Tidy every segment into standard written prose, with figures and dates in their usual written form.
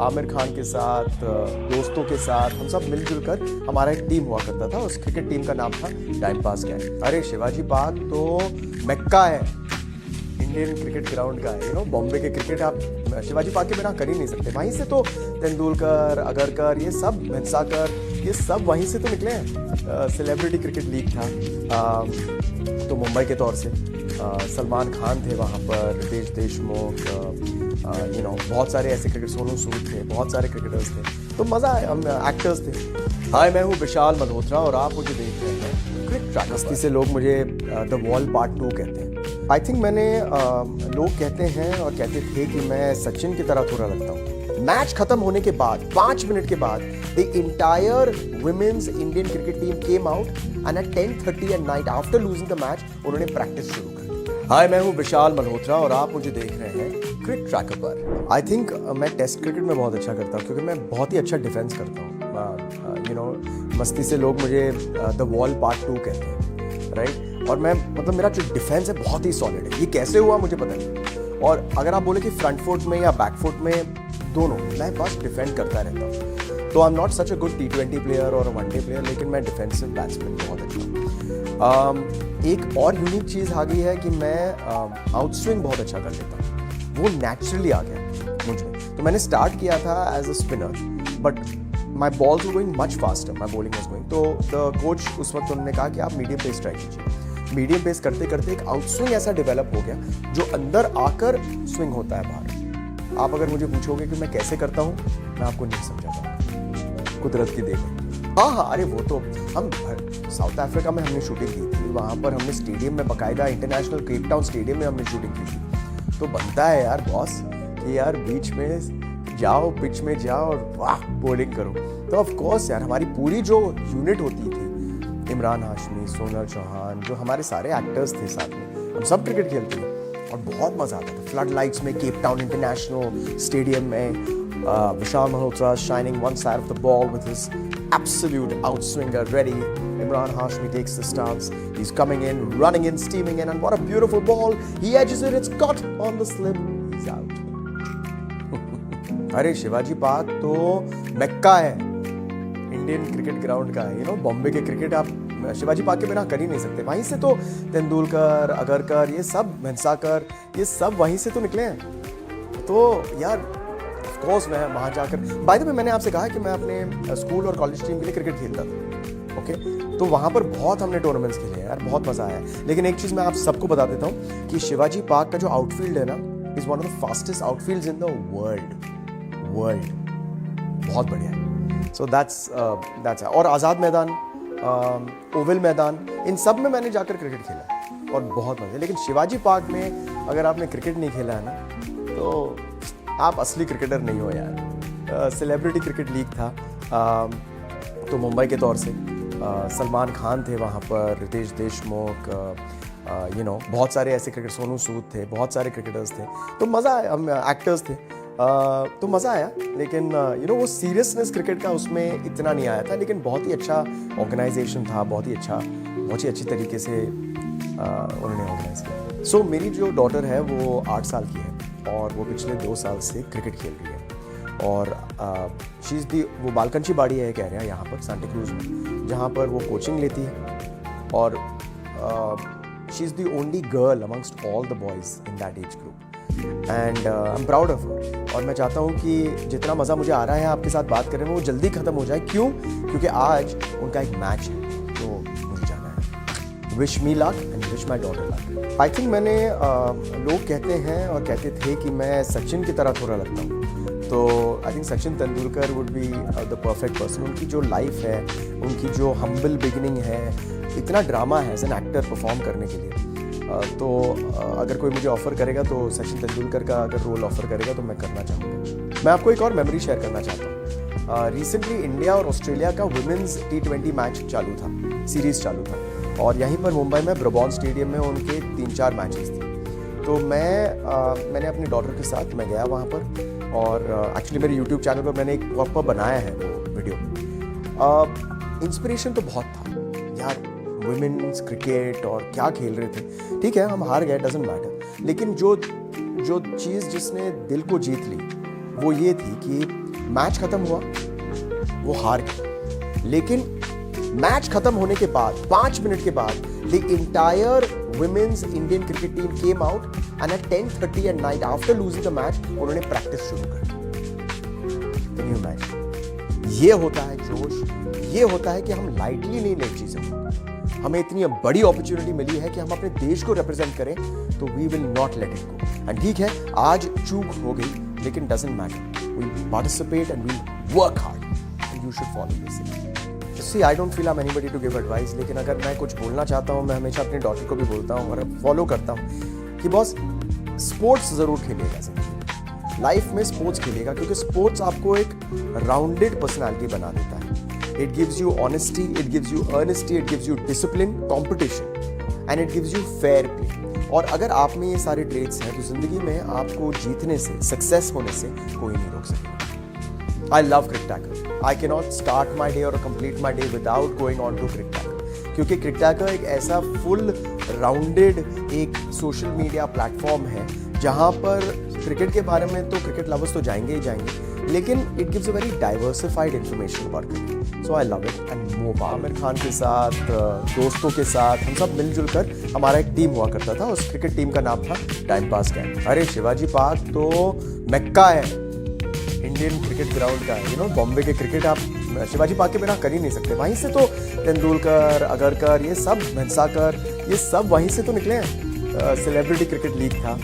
आमिर खान के साथ, दोस्तों के साथ हम सब मिलजुल कर हमारा एक टीम हुआ करता था। उस क्रिकेट टीम का नाम था टाइम पास गैंग। अरे शिवाजी पार्क तो मक्का है इंडियन क्रिकेट ग्राउंड का। बॉम्बे के क्रिकेट आप शिवाजी पार्क के बिना कर ही नहीं सकते। वहीं से तो तेंदुलकर, अगरकर, ये सब भंसाकर, ये सब वहीं से तो निकले हैं। सेलिब्रिटी क्रिकेट लीग था तो मुंबई के तौर से सलमान खान थे वहाँ पर, रितेश देशमुख, बहुत सारे ऐसे क्रिकेट, सोनू सूद थे, बहुत सारे क्रिकेटर्स थे। तो मज़ा आया, हम एक्टर्स थे। हाय, मैं हूँ विशाल मल्होत्रा और आप मुझे देख रहे हैं क्रिकेट ट्रैकर। मस्ती से लोग मुझे द वॉल पार्ट 2 कहते हैं। आई थिंक मैंने लोग कहते हैं और कहते थे कि मैं सचिन की तरह थोड़ा लगता हूँ। मैच खत्म होने के बाद 5 मिनट के बाद the entire women's Indian cricket team came out and at 10:30 at night after losing the match उन्होंने प्रैक्टिस शुरू कर दी। हाय, मैं हूँ विशाल मल्होत्रा और आप मुझे देख रहे हैं क्रिकेट ट्रैकर पर। आई थिंक मैं टेस्ट क्रिकेट में बहुत अच्छा करता हूँ क्योंकि मैं बहुत ही अच्छा डिफेंस करता हूँ। मस्ती से लोग मुझे द वॉल पार्ट 2 कहते हैं, राइट। और मैं मेरा जो डिफेंस है बहुत ही सॉलिड है। ये कैसे हुआ मुझे पता नहीं। और अगर आप बोले कि फ्रंट फुट में या बैक फुट में, दोनों मैं बस डिफेंड करता रहता हूँ। तो I am not such a good T20 player और वनडे प्लेयर, लेकिन मैं डिफेंसिव बैट्समैन बहुत अच्छा हूँ। एक और यूनिक चीज़ आ गई है कि मैं आउट स्विंग बहुत अच्छा कर लेता हूँ। वो नेचुरली आ गया मुझे। तो मैंने स्टार्ट किया था as a spinner, but my balls were going much faster, my bowling was going. तो द कोच उस वक्त उन्होंने कहा कि आप मीडियम पेस ट्राई कीजिए। मीडियम पेस करते करते एक आउट स्विंग ऐसा डेवलप हो गया जो अंदर आकर स्विंग होता है बाहर। आप अगर मुझे पूछोगे कि मैं कैसे करता हूँ, मैं आपको नहीं समझा पाऊंगा। कुदरत की देन है। हाँ, अरे वो तो हम साउथ अफ्रीका में हमने शूटिंग की थी। वहाँ पर हमने स्टेडियम में, बाकायदा इंटरनेशनल केप टाउन स्टेडियम में हमने शूटिंग की थी। तो बनता है यार बॉस कि यार बीच में जाओ, पिच में जाओ और वाह बॉलिंग करो। तो ऑफ कोर्स यार हमारी पूरी जो यूनिट होती थी, इमरान हाशमी, सोनल चौहान, जो हमारे सारे एक्टर्स थे साथ में, हम सब क्रिकेट खेलते थे और बहुत मजा आता था। फ्लड लाइट्स में केप टाउन इंटरनेशनल स्टेडियम में Vishal Malhotra shining one side of the ball with his absolute outswinger ready. Imran Hashmi takes the stance. He's coming in, running in, steaming in, and what a beautiful ball. He edges it, it's caught on the slip. He's out. अरे Shivaji park तो मक्का है Indian cricket ground का है। बॉम्बे के cricket आप Shivaji park के बिना कर ही नहीं सकते। वहीं से तो तेंदुलकर, अगरकर, ये सब भंसाकर, ये सब वहीं से तो निकले हैं। तो यार कोर्स मैं वहाँ जाकर, बाय द वे मैंने आपसे कहा कि मैं अपने स्कूल और कॉलेज टीम के लिए क्रिकेट खेलता था। ओके, तो वहाँ पर बहुत हमने टूर्नामेंट्स खेले हैं यार, बहुत मज़ा आया। लेकिन एक चीज़ मैं आप सबको बता देता हूँ कि शिवाजी पार्क का जो आउटफील्ड है ना, is one of the fastest outfields in the world. बहुत बढ़िया है। सो दैट्स और आज़ाद मैदान, ओवल मैदान, इन सब में मैंने जाकर क्रिकेट खेला और बहुत मज़ा। लेकिन शिवाजी पार्क में अगर आपने क्रिकेट नहीं खेला है ना, तो आप असली क्रिकेटर नहीं हो यार। सेलिब्रिटी क्रिकेट लीग था तो मुंबई के तौर से सलमान खान थे वहाँ पर, रितेश देशमुख, बहुत सारे ऐसे क्रिकेट, सोनू सूद थे, बहुत सारे क्रिकेटर्स थे। तो मज़ा आया, हम एक्टर्स थे। तो मज़ा आया। लेकिन वो सीरियसनेस क्रिकेट का उसमें इतना नहीं आया था। लेकिन बहुत ही अच्छा ऑर्गेनाइजेशन था, बहुत ही अच्छी तरीके से उन्होंने ऑर्गेनाइज किया। सो मेरी जो डॉटर है वो 8 साल की है और वो पिछले 2 साल से क्रिकेट खेल रही है। और वो बालकंची बाड़ी है एक एरिया यहाँ पर सांता क्रूज में, जहाँ पर वो कोचिंग लेती है। और she is the only girl amongst all the boys in that age group and I am proud of her. और मैं चाहता हूँ कि जितना मज़ा मुझे आ रहा है आपके साथ बात करने में, वो जल्दी ख़त्म हो जाए। क्यों? क्योंकि आज उनका एक मैच है तो मुझे जाना है। Wish me luck and wish my daughter luck. I think मैंने लोग कहते हैं और कहते थे कि मैं सचिन की तरह थोड़ा लगता हूँ। तो I think Sachin Tendulkar would be the perfect person. उनकी जो लाइफ है, उनकी जो हम्बल बिगिनिंग है, इतना ड्रामा है एज एन एक्टर परफॉर्म करने के लिए। तो अगर कोई मुझे ऑफ़र करेगा तो सचिन तेंदुलकर का अगर रोल ऑफ़र करेगा तो मैं करना चाहूँगा। मैं आपको एक और मेमोरी शेयर करना चाहता हूँ। रिसेंटली इंडिया और ऑस्ट्रेलिया का वुमेन्स T20 मैच चालू था, सीरीज़ चालू था। और यहीं पर मुंबई में ब्रबॉर्न स्टेडियम में उनके 3-4 मैचेस थे। तो मैंने अपनी डॉटर के साथ मैं गया वहाँ पर। और एक्चुअली मेरे यूट्यूब चैनल पर मैंने एक प्रॉपर बनाया है वो वीडियो। इंस्पिरेशन तो बहुत था यार, वुमेन्स क्रिकेट और क्या खेल रहे थे। ठीक है, हम हार गए, डजंट मैटर। लेकिन जो चीज़ जिसने दिल को जीत ली वो ये थी कि मैच खत्म हुआ, वो हार गए, लेकिन मैच खत्म होने के बाद 5 मिनट के बाद the entire women's Indian cricket team came out and at 10:30 at night after losing the match उन्होंने प्रैक्टिस शुरू कर दी। Can you imagine? ये होता है जोश, ये होता है कि हम लाइटली नहीं ले चीजों को। हमें इतनी बड़ी अपॉर्चुनिटी मिली है कि हम अपने देश को रिप्रेजेंट करें, तो we will not let it go. And ठीक है, आज चूक हो गई, लेकिन doesn't matter, we participate and we work hard and you should follow this. See, I don't feel I'm anybody to give advice, लेकिन अगर मैं कुछ बोलना चाहता हूँ, मैं हमेशा अपनी डॉटर को भी बोलता हूँ और फॉलो करता हूँ कि बॉस स्पोर्ट्स जरूर खेलिएगा जिंदगी, लाइफ में स्पोर्ट्स खेलिएगा, क्योंकि स्पोर्ट्स आपको एक राउंडेड पर्सनालिटी बना देता है। It gives you honesty, it gives you earnesty, it gives you discipline, competition and it gives you fair play. और अगर आप में ये सारे ट्रेड्स हैं तो जिंदगी में आपको जीतने से, सक्सेस होने से कोई नहीं रोक सकता। I love Crictacker. I cannot start my day or complete my day without going on to Crictacker. क्योंकि Crictacker एक ऐसा फुल राउंडेड एक सोशल मीडिया प्लेटफॉर्म है जहाँ पर क्रिकेट के बारे में तो क्रिकेट लवर्स तो जाएंगे ही जाएंगे, लेकिन it gives a very diversified information about cricket. So I love it and more. Aamir Khan के साथ, दोस्तों के साथ हम सब मिलजुल कर हमारा एक टीम हुआ करता था, उस क्रिकेट टीम का नाम था टाइम पास गैंग। अरे शिवाजी पार्क तो मैक्का है इंडियन क्रिकेट ग्राउंड का, यू नो, बॉम्बे के क्रिकेट आप शिवाजी पार्क के बिना कर ही नहीं सकते। वहीं से तो तेंदुलकर, अगरकर, ये सब, भंसाकर, ये सब वहीं से तो निकले हैं। सेलिब्रिटी क्रिकेट लीग था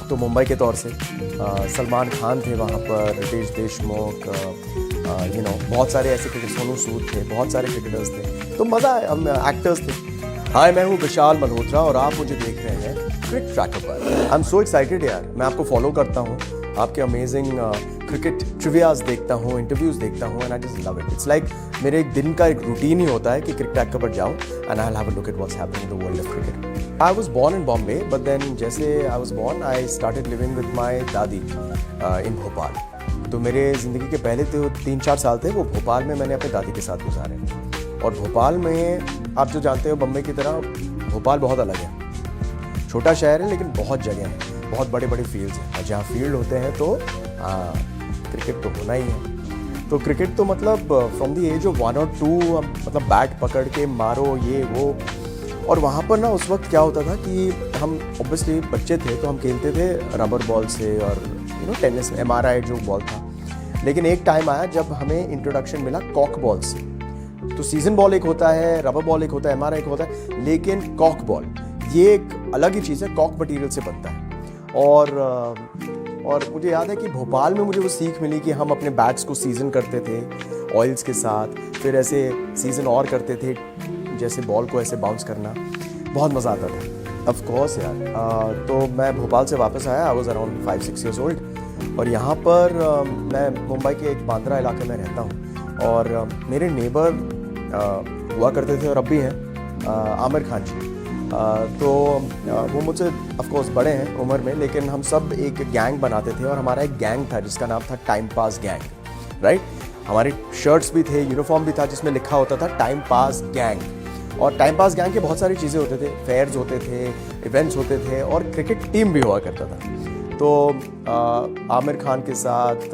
तो मुंबई के तौर से सलमान खान थे वहाँ पर, रितेश देशमुख, यू नो, बहुत सारे ऐसे क्रिकेट, सोनू सूद थे, बहुत सारे क्रिकेटर्स थे, तो मज़ा, हम एक्टर्स थे। हाय, मैं हूँ विशाल मल्होत्रा और आप मुझे देख रहे हैं क्रिकट्रैकर पर। आई एम सो एक्साइटेड यार, मैं आपको फॉलो करता हूँ, आपके अमेजिंग क्रिकेट ट्रिवियाज देखता हूँ, इंटरव्यूज देखता हूँ, and I just love it. It's like मेरे एक दिन का एक रूटीन ही होता है कि क्रिकट्रैकर पर जाऊँ and I will have a look at what's happening in the world of cricket. I was born in Bombay, but then जैसे I was born I started living with my dadi in Bhopal. तो मेरे ज़िंदगी के पहले तो 3-4 साल थे वो भोपाल में मैंने अपने दादी के साथ गुजारे। और भोपाल में आप जो जानते हो बम्बई की तरह भोपाल बहुत अलग है, छोटा शहर है लेकिन बहुत जगह है, बहुत बड़े बड़े फील्ड्स हैं, और जहाँ फील्ड होते हैं तो क्रिकेट तो होना ही है। तो क्रिकेट तो मतलब फ्रॉम द एज ऑफ 1 और 2 मतलब बैट पकड़ के मारो, ये वो। और वहाँ पर ना उस वक्त क्या होता था कि हम ऑब्वियसली बच्चे थे तो हम खेलते थे रबर बॉल से और यू नो टेनिस, MRI जो बॉल था। लेकिन एक टाइम आया जब हमें इंट्रोडक्शन मिला कॉक बॉल से। तो सीजन बॉल एक होता है, रबर बॉल एक होता है, MRI एक होता है, लेकिन कॉक बॉल ये एक अलग ही चीज़ है, कॉक मटीरियल से बनता है। और मुझे याद है कि भोपाल में मुझे वो सीख मिली कि हम अपने बैट्स को सीजन करते थे ऑयल्स के साथ, फिर ऐसे सीजन और करते थे, जैसे बॉल को ऐसे बाउंस करना, बहुत मज़ा आता था। ऑफ कोर्स यार, तो मैं भोपाल से वापस आया, I was around 5-6 years old, और यहाँ पर मैं मुंबई के एक बांद्रा इलाके में रहता हूँ, और मेरे नेबर हुआ करते थे और अब भी हैं आमिर खान जी। तो वो मुझसे ऑफ कोर्स बड़े हैं उम्र में, लेकिन हम सब एक गैंग बनाते थे और हमारा एक गैंग था जिसका नाम था टाइम पास गैंग, राइट। हमारे शर्ट्स भी थे, यूनिफॉर्म भी था जिसमें लिखा होता था टाइम पास गैंग। और टाइम पास गैंग के बहुत सारी चीज़ें होते थे, फेयर्स होते थे, इवेंट्स होते थे, और क्रिकेट टीम भी हुआ करता था। तो आमिर खान के साथ,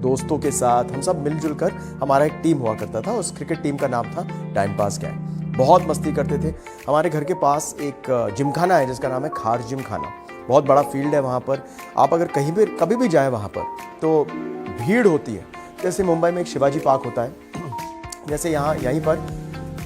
दोस्तों के साथ हम सब मिलजुल कर हमारा एक टीम हुआ करता था, उस क्रिकेट टीम का नाम था टाइम पास गैंग। बहुत मस्ती करते थे। हमारे घर के पास एक जिमखाना है जिसका नाम है खार जिमखाना, बहुत बड़ा फील्ड है वहाँ पर। आप अगर कहीं भी कभी भी जाए वहाँ पर तो भीड़ होती है। जैसे मुंबई में एक शिवाजी पार्क होता है, जैसे यहीं पर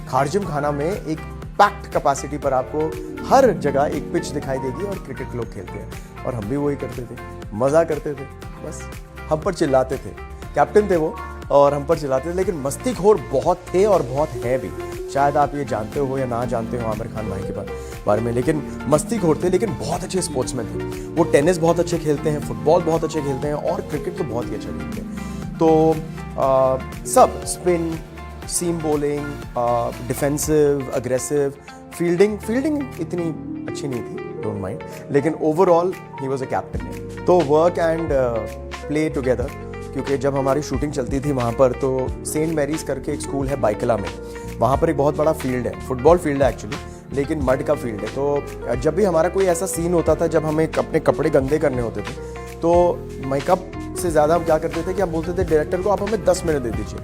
खार जिमखाना में एक पैक्ड कैपेसिटी पर आपको हर जगह एक पिच दिखाई देगी और क्रिकेट लोग खेलते हैं, और हम भी वही करते थे, मज़ा करते थे। बस हम पर चिल्लाते थे, कैप्टन थे वो, और हम पर चिल्लाते थे, लेकिन मस्तीखोर बहुत थे और बहुत है भी। शायद आप ये जानते हो या ना जानते हो आमिर खान भाई के बारे में, लेकिन मस्तीखोर थे, लेकिन बहुत अच्छे स्पोर्ट्समैन थे। वो टेनिस बहुत अच्छे खेलते हैं, फुटबॉल बहुत अच्छे खेलते हैं, और क्रिकेट तो बहुत ही अच्छा खेलते हैं। तो सब spin, seam bowling, defensive, aggressive, fielding इतनी अच्छी नहीं थी, डोंट माइंड, लेकिन overall he was a captain. तो वर्क एंड प्ले टुगेदर, क्योंकि जब हमारी शूटिंग चलती थी वहाँ पर, तो सेंट मैरीज करके एक स्कूल है बाइकला में, वहाँ पर एक बहुत बड़ा फील्ड है, फुटबॉल फील्ड है एक्चुअली, लेकिन मड का फील्ड है। तो जब भी हमारा कोई ऐसा सीन होता था जब हमें अपने कपड़े गंदे करने होते थे, तो मेकअप से ज़्यादा हम क्या करते थे कि हम बोलते थे डायरेक्टर को आप हमें 10 मिनट दे दीजिए,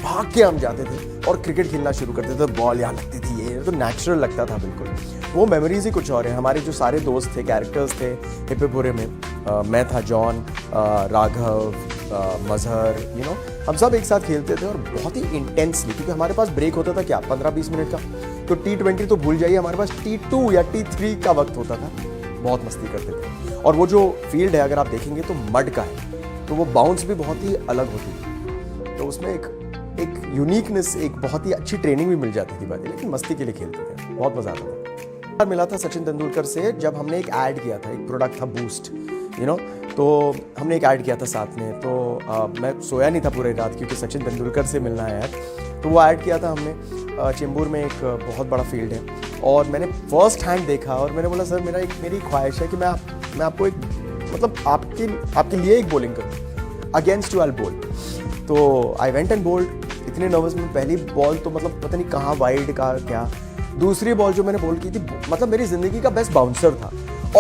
भाग के हम जाते थे और क्रिकेट खेलना शुरू करते थे। बॉल यहाँ लगती थी, ये तो नेचुरल लगता था बिल्कुल। वो मेमोरीज ही कुछ और है। हमारे जो सारे दोस्त थे, कैरेक्टर्स थे हिप्पे बुरे में, मैं था जॉन, राघव, मजहर, हम सब एक साथ खेलते थे और बहुत ही इंटेंसली, क्योंकि हमारे पास ब्रेक होता था क्या 15-20 मिनट का। तो T20 तो भूल जाइए, हमारे पास T2 या T3 का वक्त होता था। बहुत मस्ती करते थे। और वो जो फील्ड है अगर आप देखेंगे तो मड का है, तो वो बाउंस भी बहुत ही अलग होती थी। तो उसमें एक यूनिकनेस, एक बहुत ही अच्छी ट्रेनिंग भी मिल जाती थी बातें, लेकिन मस्ती के लिए खेलते थे, बहुत मजा आता था। मिला था सचिन तेंदुलकर से जब हमने एक ऐड किया था, एक प्रोडक्ट था बूस्ट, तो हमने एक ऐड किया था साथ में। तो मैं सोया नहीं था पूरी रात क्योंकि सचिन तेंदुलकर से मिलना है यार। तो वो ऐड किया था हमने। चेंबूर में एक बहुत बड़ा फील्ड है और मैंने फर्स्ट हैंड देखा और मैंने बोला सर मेरी ख्वाहिश है कि मैं आपको एक मतलब आपके लिए एक बॉलिंग करूँ, अगेंस्ट यू आई बोल। तो आई वेंट एंड बोल्ड। इतने नर्वस में, पहली बॉल तो मतलब पता नहीं कहाँ वाइड का क्या, दूसरी बॉल जो मैंने बॉल की थी मतलब मेरी ज़िंदगी का बेस्ट बाउंसर था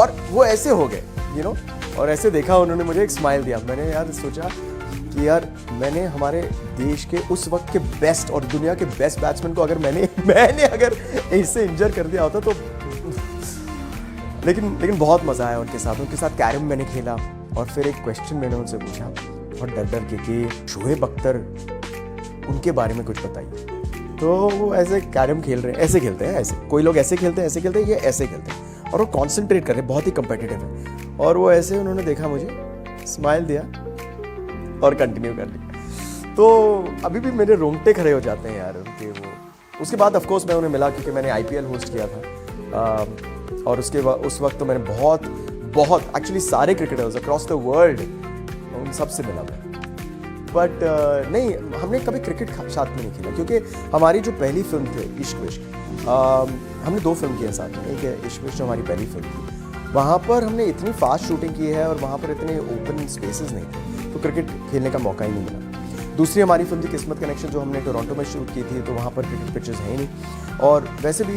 और वो ऐसे हो गए और ऐसे देखा उन्होंने, मुझे एक स्माइल दिया। मैंने यार सोचा कि यार मैंने हमारे देश के उस वक्त के बेस्ट और दुनिया के बेस्ट बैट्समैन को अगर मैंने अगर इससे इंजर कर दिया होता तो लेकिन बहुत मज़ा आया उनके साथ कैरम मैंने खेला। और फिर एक क्वेश्चन मैंने उनसे पूछा बहुत डर के कि शोएब अख्तर उनके बारे में कुछ बताइए। तो वो ऐसे कैरम खेल रहे हैं, ऐसे खेलते हैं, ऐसे कोई लोग ऐसे खेलते हैं, ये ऐसे खेलते हैं और वो कॉन्सेंट्रेट कर रहे हैं, बहुत ही कंपेटिटिव है। और वो ऐसे उन्होंने देखा मुझे, स्माइल दिया और कंटिन्यू कर लिया। तो अभी भी मेरे रोंगटे खड़े हो जाते हैं यार उनके वो। उसके बाद ऑफ कोर्स मैं उन्हें मिला क्योंकि मैंने IPL होस्ट किया था और उस वक्त तो मैंने बहुत एक्चुअली सारे क्रिकेटर्स अक्रॉस द वर्ल्ड उन सब से मिला मैं। बट नहीं, हमने कभी क्रिकेट साथ में नहीं खेला क्योंकि हमारी जो पहली फिल्म थी इश्क विश्क, हमने 2 फिल्म किए साथ में। एक है इश्क विश्क जो हमारी पहली फिल्म थी, वहाँ पर हमने इतनी फास्ट शूटिंग की है और वहाँ पर इतने ओपन स्पेसेस नहीं थे, तो क्रिकेट खेलने का मौका ही नहीं मिला। दूसरी हमारी फिल्म थी किस्मत कनेक्शन जो हमने टोरंटो में शूट की थी, तो वहाँ पर क्रिकेट पिचेस हैं ही नहीं और वैसे भी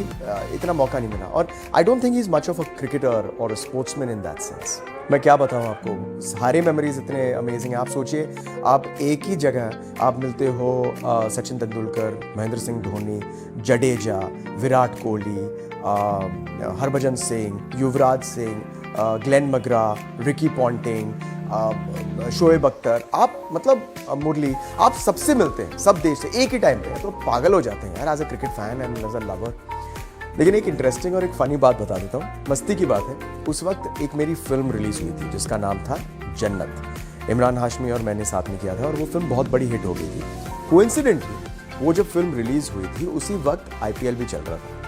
इतना मौका नहीं मिला। और I don't think he is much of a cricketer और a sportsman in that sense. मैं क्या बताऊँ आपको, सारे मेमोरीज इतने अमेजिंग हैं। आप सोचिए, आप एक ही जगह आप मिलते हो Sachin Tendulkar, Mahendra Singh Dhoni, Jadeja, Virat Kohli, Harbhajan Singh, Yuvraj Singh, Glenn McGrath, Ricky Ponting, Shoaib Akhtar, आप मतलब मुरली, आप सबसे मिलते हैं, सब देश से एक ही टाइम पे, तो पागल हो जाते हैं यार as a cricket fan and as a lover. लेकिन एक इंटरेस्टिंग और एक फ़नी बात बता देता हूँ, मस्ती की बात है। उस वक्त एक मेरी फिल्म रिलीज़ हुई थी जिसका नाम था जन्नत। इमरान हाशमी और मैंने साथ में किया था और वो फिल्म बहुत बड़ी हिट हो गई थी। कोइंसिडेंटली वो जब फिल्म रिलीज़ हुई थी उसी वक्त IPL भी चल रहा था।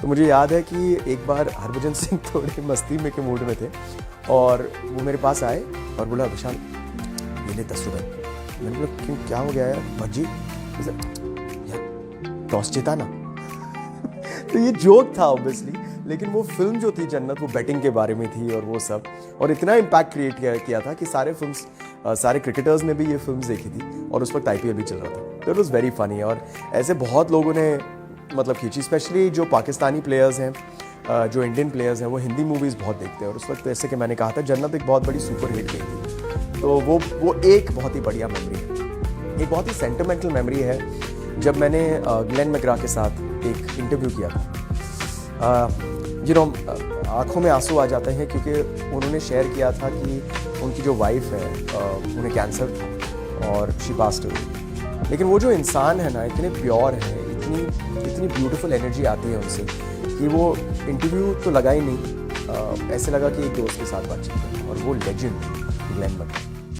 तो मुझे याद है कि एक बार हरभजन सिंह थोड़े मस्ती में के मूड में थे और वो मेरे पास आए और बोला विशाल ये ले 10 रुपये। मैंने बोला क्यों, क्या हो गया यार? भज्जी यार टॉस जीता ना। तो ये जोक था ऑब्वियसली, लेकिन वो फिल्म जो थी जन्नत वो बैटिंग के बारे में थी और वो सब, और इतना इम्पैक्ट क्रिएट किया था कि सारे क्रिकेटर्स ने भी ये फिल्म देखी थी और उस वक्त IPL भी चल रहा था। तो इट वॉज वेरी फनी और ऐसे बहुत लोगों ने मतलब खींची, स्पेशली जो पाकिस्तानी प्लेयर्स हैं, जो इंडियन प्लेयर्स हैं, वो हिंदी मूवीज़ बहुत देखते हैं और उस वक्त ऐसे कि मैंने कहा था जन्नत एक बहुत बड़ी सुपर हिट गई थी। तो वो एक बहुत ही बढ़िया मेमोरी है, एक बहुत ही सेंटिमेंटल मेमोरी है। जब मैंने ग्लेन मैग्रा के साथ एक इंटरव्यू किया था, आंखों में आंसू आ जाते हैं क्योंकि उन्होंने शेयर किया था कि उनकी जो वाइफ है उन्हें कैंसर था और शी पास्ड अवे। लेकिन वो जो इंसान है ना, इतने प्योर है, इतनी ब्यूटीफुल एनर्जी आती है उनसे कि वो इंटरव्यू तो लगा ही नहीं, ऐसे लगा कि एक दोस्त के साथ बातचीत है। और वो लेजेंड ग्लेन मैग्रा।